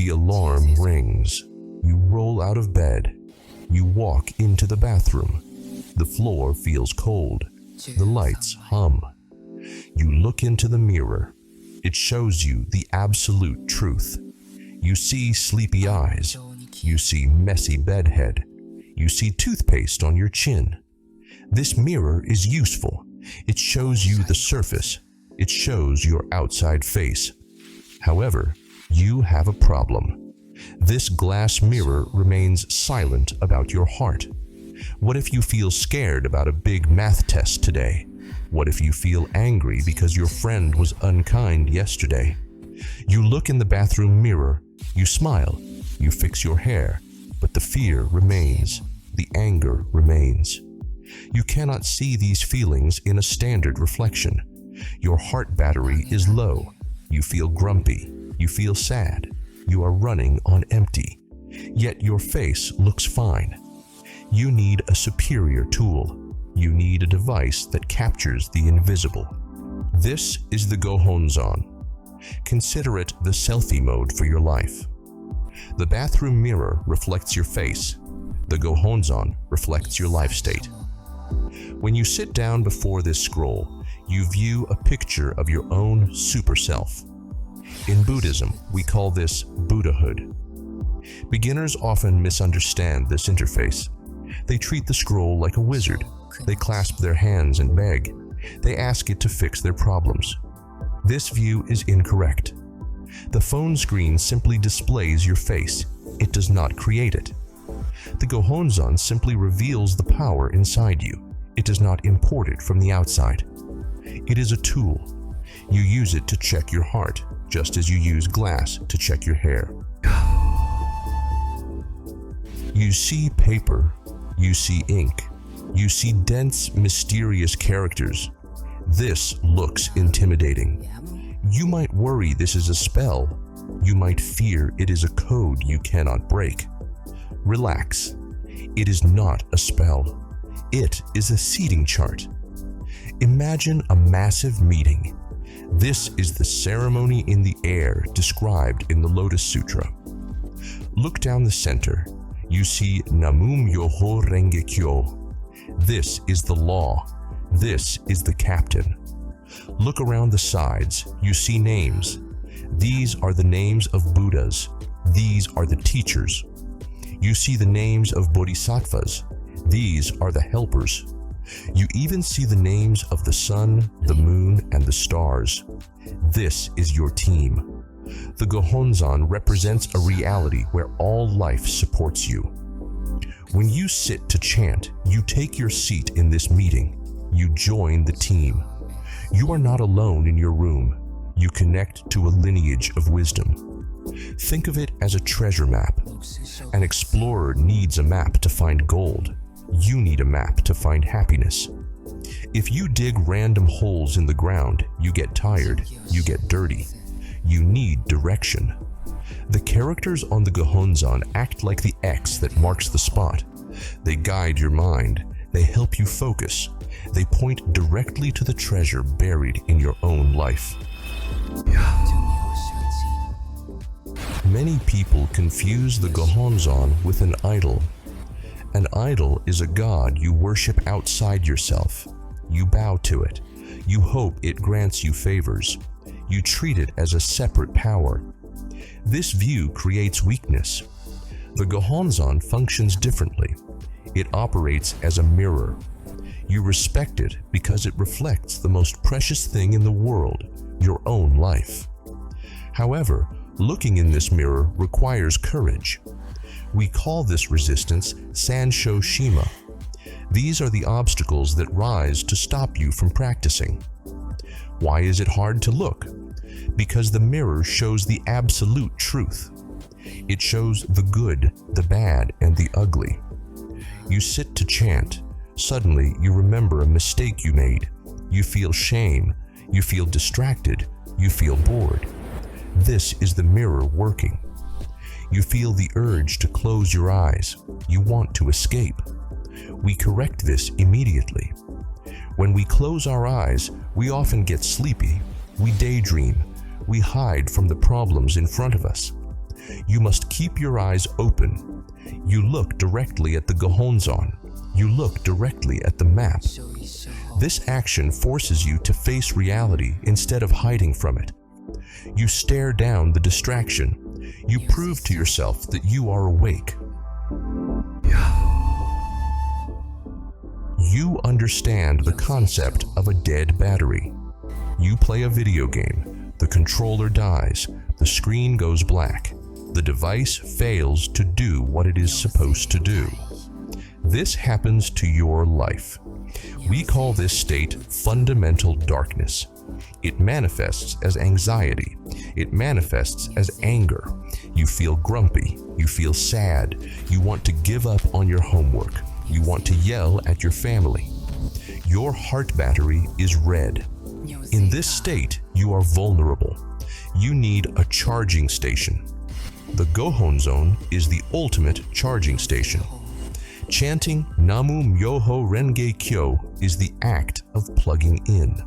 The alarm rings. You roll out of bed. You walk into the bathroom. The floor feels cold. The lights hum. You look into the mirror. It shows you the absolute truth. You see sleepy eyes. You see messy bedhead. You see toothpaste on your chin. This mirror is useful. It shows you the surface. It shows your outside face. However, you have a problem. This glass mirror remains silent about your heart. What if you feel scared about a big math test today? What if you feel angry because your friend was unkind yesterday? You look in the bathroom mirror, you smile, you fix your hair, but the fear remains, the anger remains. You cannot see these feelings in a standard reflection. Your heart battery is low. You feel grumpy. You feel sad. You are running on empty. Yet your face looks fine. You need a superior tool. You need a device that captures the invisible. This is the Gohonzon. Consider it the selfie mode for your life. The bathroom mirror reflects your face. The Gohonzon reflects your life state. When you sit down before this scroll, you view a picture of your own super self. In Buddhism, we call this Buddhahood. Beginners often misunderstand this interface. They treat the scroll like a wizard. They clasp their hands and beg. They ask it to fix their problems. This view is incorrect. The phone screen simply displays your face. It does not create it. The Gohonzon simply reveals the power inside you. It does not import it from the outside. It is a tool. You use it to check your heart, just as you use glass to check your hair. You see paper. You see ink. You see dense, mysterious characters. This looks intimidating. You might worry this is a spell. You might fear it is a code you cannot break. Relax. It is not a spell. It is a seating chart. Imagine a massive meeting. This is the ceremony in the air described in the Lotus Sutra. Look down the center. You see Namu Myoho Renge Kyo. This is the law. This is the captain. Look around the sides. You see names. These are the names of Buddhas. These are the teachers. You see the names of Bodhisattvas. These are the helpers. You even see the names of the sun, the moon, and the stars. This is your team. The Gohonzon represents a reality where all life supports you. When you sit to chant, you take your seat in this meeting. You join the team. You are not alone in your room. You connect to a lineage of wisdom. Think of it as a treasure map. An explorer needs a map to find gold. You need a map to find happiness. If you dig random holes in the ground, you get tired, you get dirty. You need direction. The characters on the Gohonzon act like the X that marks the spot. They guide your mind. They help you focus. They point directly to the treasure buried in your own life. Many people confuse the Gohonzon with an idol. An idol is a god you worship outside yourself. You bow to it. You hope it grants you favors. You treat it as a separate power. This view creates weakness. The Gohonzon functions differently. It operates as a mirror. You respect it because it reflects the most precious thing in the world, your own life. However, looking in this mirror requires courage. We call this resistance Sansho Shima. These are the obstacles that rise to stop you from practicing. Why is it hard to look? Because the mirror shows the absolute truth. It shows the good, the bad, and the ugly. You sit to chant. Suddenly, you remember a mistake you made. You feel shame. You feel distracted. You feel bored. This is the mirror working. You feel the urge to close your eyes. You want to escape. We correct this immediately. When we close our eyes, we often get sleepy. We daydream. We hide from the problems in front of us. You must keep your eyes open. You look directly at the Gohonzon. You look directly at the map. This action forces you to face reality instead of hiding from it. You stare down the distraction. You prove to yourself that you are awake. You understand the concept of a dead battery. You play a video game. The controller dies. The screen goes black. The device fails to do what it is supposed to do. This happens to your life. We call this state fundamental darkness. It manifests as anxiety. It manifests as anger. You feel grumpy. You feel sad. You want to give up on your homework. You want to yell at your family. Your heart battery is red. In this state, you are vulnerable. You need a charging station. The Gohonzon is the ultimate charging station. Chanting Namu Myoho Renge Kyo is the act of plugging in.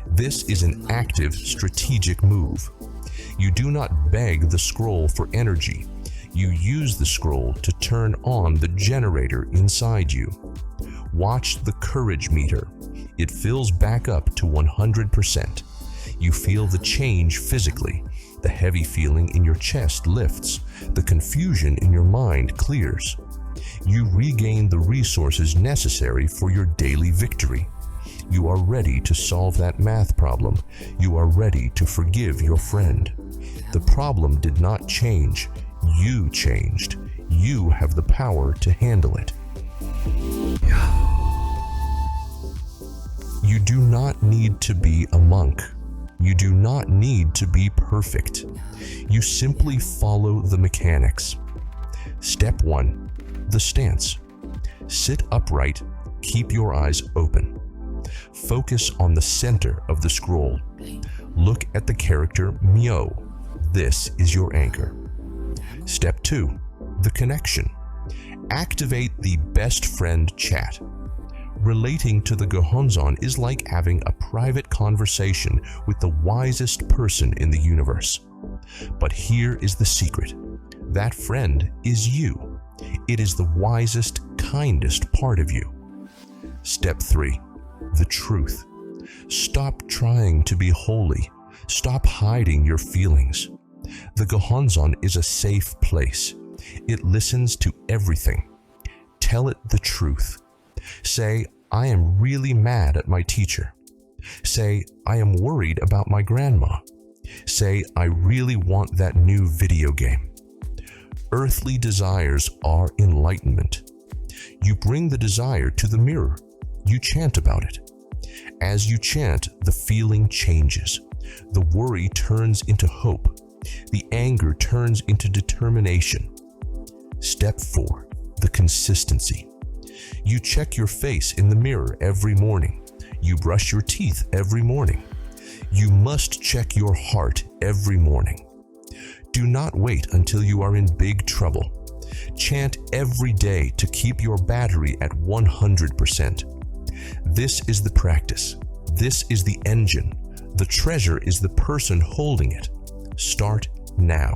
This is an active, strategic move. You do not beg the scroll for energy. You use the scroll to turn on the generator inside you. Watch the courage meter. It fills back up to 100%. You feel the change physically. The heavy feeling in your chest lifts. The confusion in your mind clears. You regain the resources necessary for your daily victory. You are ready to solve that math problem. You are ready to forgive your friend. The problem did not change. You changed. You have the power to handle it. You do not need to be a monk. You do not need to be perfect. You simply follow the mechanics. Step 1. The stance. Sit upright. Keep your eyes open. Focus on the center of the scroll. Look at the character Myo. This is your anchor. Step 2. The connection. Activate the best friend chat. Relating to the Gohonzon is like having a private conversation with the wisest person in the universe. But here is the secret. That friend is you. It is the wisest, kindest part of you. Step 3. The truth. Stop trying to be holy. Stop hiding your feelings. The Gohonzon is a safe place. It listens to everything. Tell it the truth. Say, I am really mad at my teacher. Say, I am worried about my grandma. Say, I really want that new video game. Earthly desires are enlightenment. You bring the desire to the mirror. You chant about it. As you chant, the feeling changes. The worry turns into hope. The anger turns into determination. Step 4. The consistency. You check your face in the mirror every morning. You brush your teeth every morning. You must check your heart every morning. Do not wait until you are in big trouble. Chant every day to keep your battery at 100%. This is the practice. This is the engine. The treasure is the person holding it. Start now.